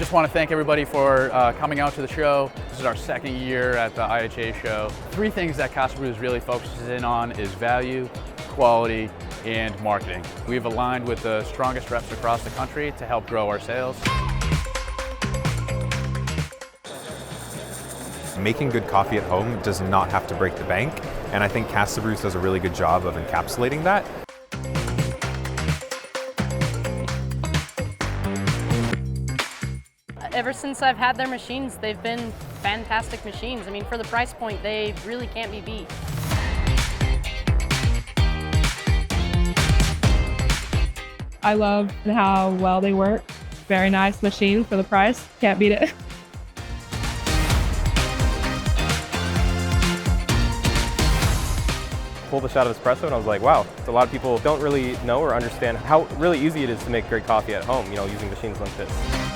Just want to thank everybody for coming out to the show. This is our second year at the IHA show. Three things that Casa Brews really focuses in on is value, quality, and marketing. We've aligned with the strongest reps across the country to help grow our sales. Making good coffee at home does not have to break the bank, and I think Casa Brews does a really good job of encapsulating that. Ever since I've had their machines, they've been fantastic machines. I mean, for the price point, they really can't be beat. I love how well they work. Very nice machine for the price. Can't beat it. Pulled a shot of espresso and I was like, wow, a lot of people don't really know or understand how really easy it is to make great coffee at home, using machines like this.